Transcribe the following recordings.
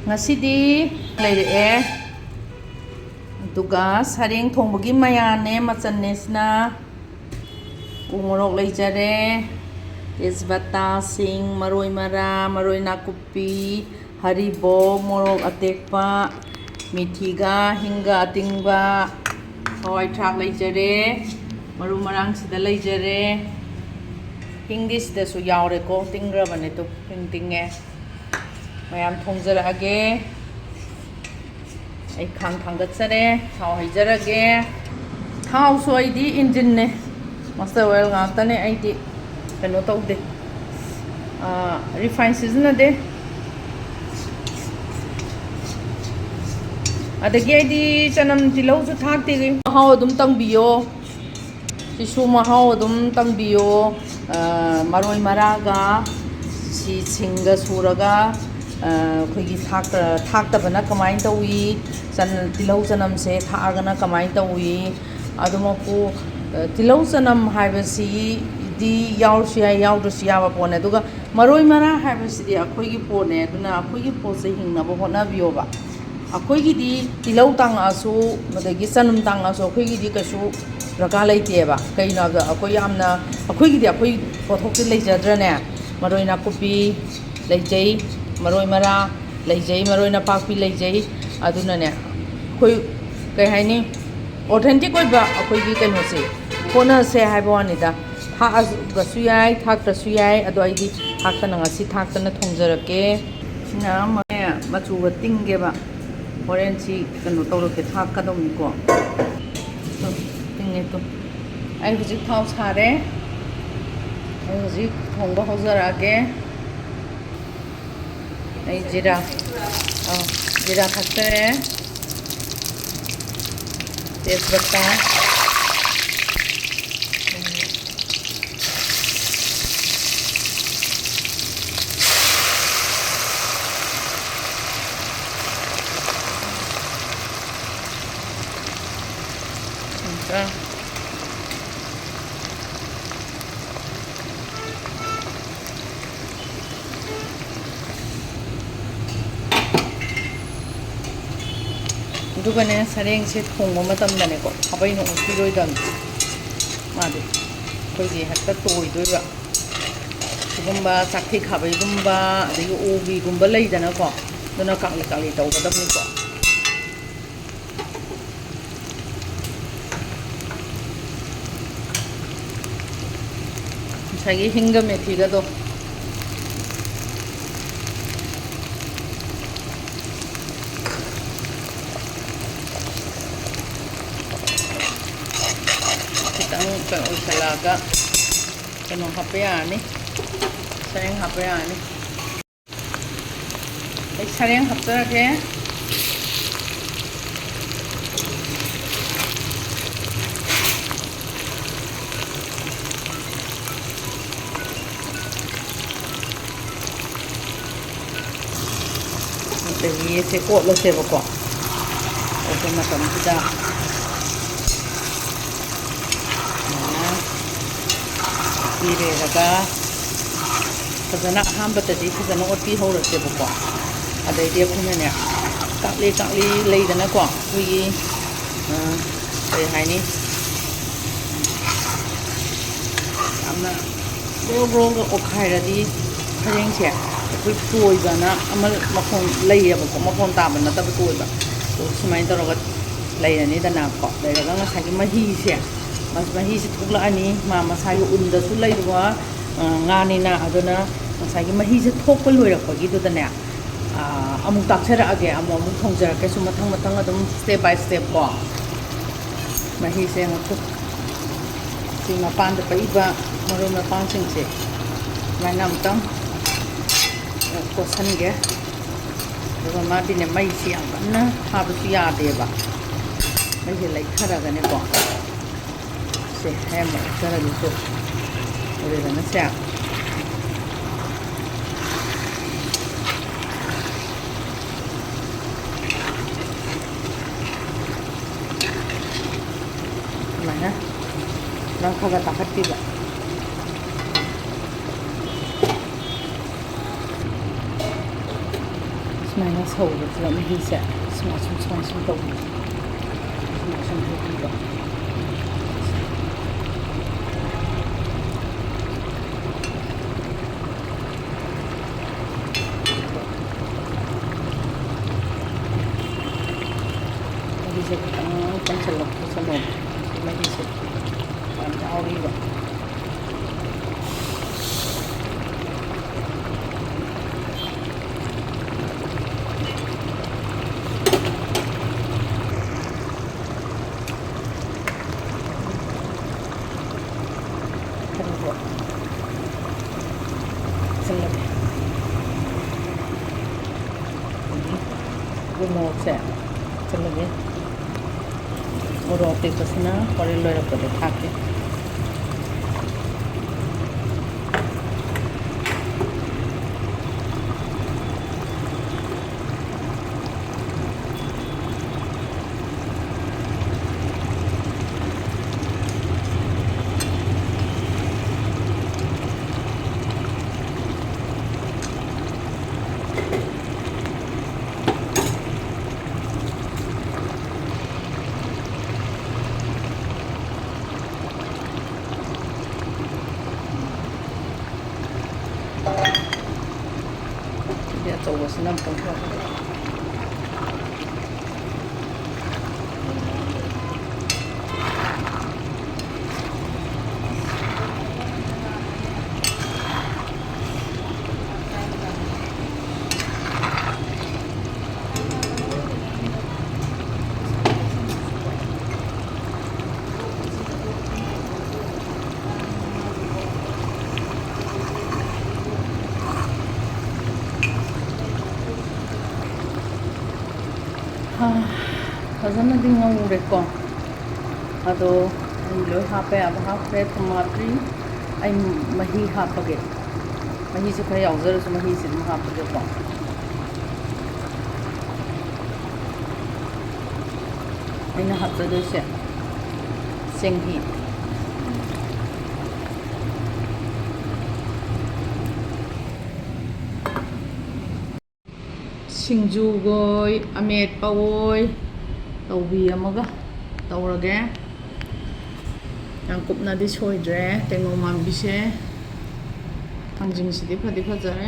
ngasi leire aduga sareng thongbagi mayane machanne sina umorok leijare tejbata sing maroi mara maroi nakupi haribo morok atekpa mithiga hinga atingba hawai thak leijare maru marang sida leijare hindi sida su yaure ko tingra bane to tinge mayam thongjarage ai khang gatjare thau haijarage thau so ai di engine ne master oil ngata ne ai di kano tawde refine season de adagi ai di chanam tilau su thak te haw dum tangbiyo sisu ma haw dum tangbiyo maroi maraga si singa suraga khoi thaktabana kamai tawi chan tilau chanam se thagana kamai tawi aduma ko tilau chanam haibasi di yaursia yaudrusia ba pone duga maroi mara haibasi di akhoi gi pone duna akhoi gi pose hingna bo hona biyo ba akhoi gi di tilau tang asu madagi chanum tang asu akhoi gi di kasu raka laite ba kaina da akhoi amna akhoi gi di akhoi pothok ti leijadrane maroi na kupi leijai maroi mara leijai maroi na pakpi leijai aduna ne khoi kai haini authentic oi ba akhoi gi kaino se kona se haiba wani da tha ga suyai thak ta suyai ado ai di thak ta nga si thak ta na thongjarake sina ma machu ga tingge ba horen si kano tawroke thak ka dom ni ko to tinge to ai huji thau sare ai huji thongba hojarage ai jira jira khakre tejpata sareng se thongba matam dane ko habai no piroi dam made koigi hatta toi doiba gumba sakthi khabai gumba adigi ogi gumba leidana ko duna kali tawgadam ni ko sagi hinga methi ga do kan usalaga kano hapayani sareng hapayani ai sareng haptarake tegi se ko lo se ko oke matam kita ire raga fazana hambata di fazana oti hora se boko adai dia khune ne kakli leidana ko wi ai haini amna bro ko khaira di phareng che koi toi bana amal makhon lei ba ko makhon ta ban na ta toi ba to simai to raga leirani dana ko leiraga nga sagi mahi se mas mahi se thukla ani ma masai unda su leirwa ngani na aduna masagi mahi se thokpa loirakpagi dudane amuk taksara age amuk thongjara ke su mathang adum step by step ko mahi se ngok si mapan da paiba maroi mapan sing se mainam tang ko sange daga ma dine mai si amna ha bu ya de ba mai se lai khara ga ne ko se hem khara ni to ore na sa mana nak kagak takut tidak Sumana sꯧꯕꯁꯤꯗ ꯃꯍꯤꯁꯦ ꯁꯨꯃꯥꯏꯅ ꯁꯨꯝ ꯇꯧꯕꯤ ꯁꯨꯃꯥꯏꯅ ꯁꯨꯝ ꯍꯩꯕꯤꯕ ꯃꯍꯤꯁꯦ ꯈꯤꯇꯪ ꯀꯪꯁꯤꯜꯂꯛꯄꯁꯤꯅꯣ ꯃꯍꯤꯁꯦ ꯌꯥꯝ ꯌꯥꯎꯔꯤꯕ 모록세 썰르게 모록 어때서나 버릴 넣었거든 닭게 어쩌고서는 뻥뻥 फजनदी ngौरेको अदो लो हापे अब हापे टमाटरी आई मही हापगे मही से खरा यावजरसु मही से हापगे को अइना हापदोसे सेंगी ꯁꯤꯡꯖꯨꯒꯣꯏ ꯑꯃꯦꯠꯄꯋꯣꯏ ꯇꯧꯕꯤ ꯑꯃꯒ ꯇꯧꯔꯒꯦ ꯌꯥꯝ ꯀꯨꯞꯅꯗꯤ ꯁꯣꯏꯗ꯭ꯔꯦ ꯇꯦꯡꯅꯧ ꯃꯥꯟꯕꯤꯁꯦ ꯊꯥꯡꯖꯤꯡꯁꯤꯗꯤ ꯐꯗꯤ ꯐꯖꯔꯦ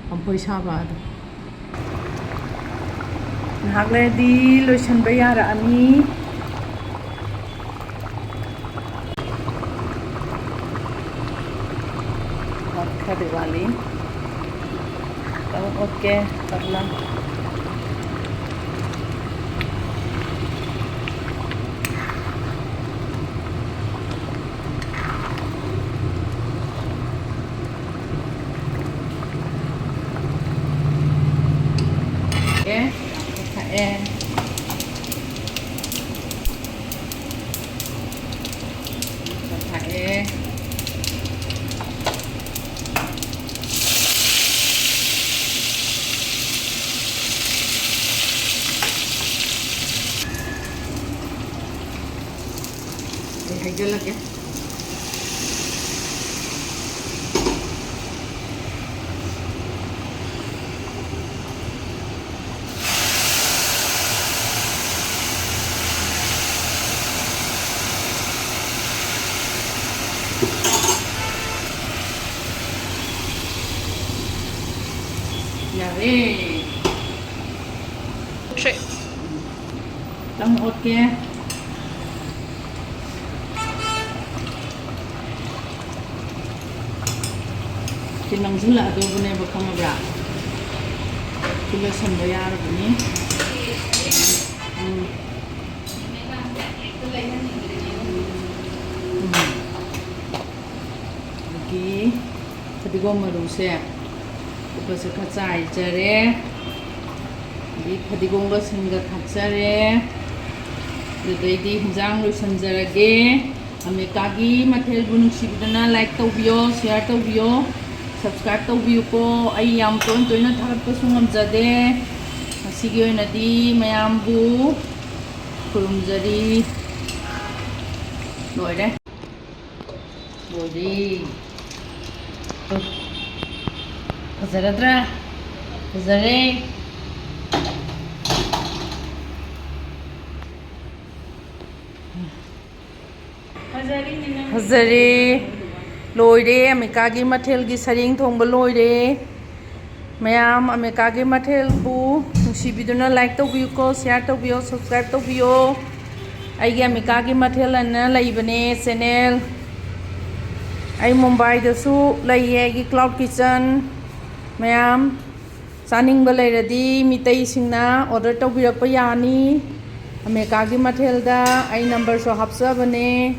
ꯀꯝꯐꯣꯏ ꯁꯥꯕ ꯑꯗꯣ ꯉꯥꯏꯍꯥꯛ ꯂꯩꯔꯗꯤ ꯂꯣꯏꯁꯤꯟꯕ ꯌꯥꯔꯛꯑꯅꯤ खड़ी वाली ओके करना हैगलगे यारे तम ओके ꯅꯪꯁꯤꯜꯂꯛꯑꯗꯧꯕꯅꯦꯕ ꯈꯪꯉꯕ꯭ꯔꯥ ꯁꯤ ꯂꯣꯏꯁꯟꯕ ꯌꯥꯔꯕꯅꯤ ꯑꯗꯒꯤ ꯐꯗꯤꯒꯣꯝ ꯃꯔꯨꯁꯦ ꯀꯨꯞꯄꯁꯦ ꯈꯔ ꯆꯥꯏꯖꯔꯦ ꯑꯗꯒꯤ ꯐꯗꯤꯒꯣꯝꯒ ꯁꯤꯡꯒ ꯊꯥꯛꯆꯔꯦ ꯑꯗꯨꯗꯩꯗꯤ ꯍꯤꯟꯖꯥꯡ ꯂꯣꯏꯁꯟꯖꯔꯒꯦ ꯑꯃꯦꯀꯥꯒꯤ ꯃꯊꯦꯜꯕꯨ ꯅꯨꯡꯁꯤꯕꯤꯗꯨꯅ ꯂꯥꯏꯛ ꯇꯧꯕꯤꯌꯣ ꯁꯤꯌꯥꯔ ꯇꯧꯕꯤꯌꯣ ꯁꯕꯁꯀ꯭ꯔꯥꯏꯕ ꯇꯧꯕꯤꯌꯨꯀꯣ ꯑꯩ ꯌꯥꯝ ꯇꯣꯏꯅ ꯊꯥꯒꯠꯄꯁꯨ ꯉꯝꯖꯗꯦ ꯉꯁꯤꯒꯤ ꯑꯣꯏꯅꯗꯤ ꯃꯌꯥꯝꯕꯨ ꯈꯨꯔꯨꯝꯖꯔꯤ ꯂꯣꯏꯔꯦ ꯂꯣꯏꯔꯤ Fazzaradra. Fazzare. Fazzare. Loire. Ameka gi mathel gi sareng thongba loire. Mayam Ameka gi mathel bu nungsibiduna like tawbiyo, share tawbiyo, subscribe tawbiyo. Aigi Ameka gi mathel anna laibane channel. Ai Mumbai da su laiye gi cloud kitchen. Mayam saning ba lairadi mitai singna order tawbirakpa yani. Ameka gi mathel da ai number so hapsabane.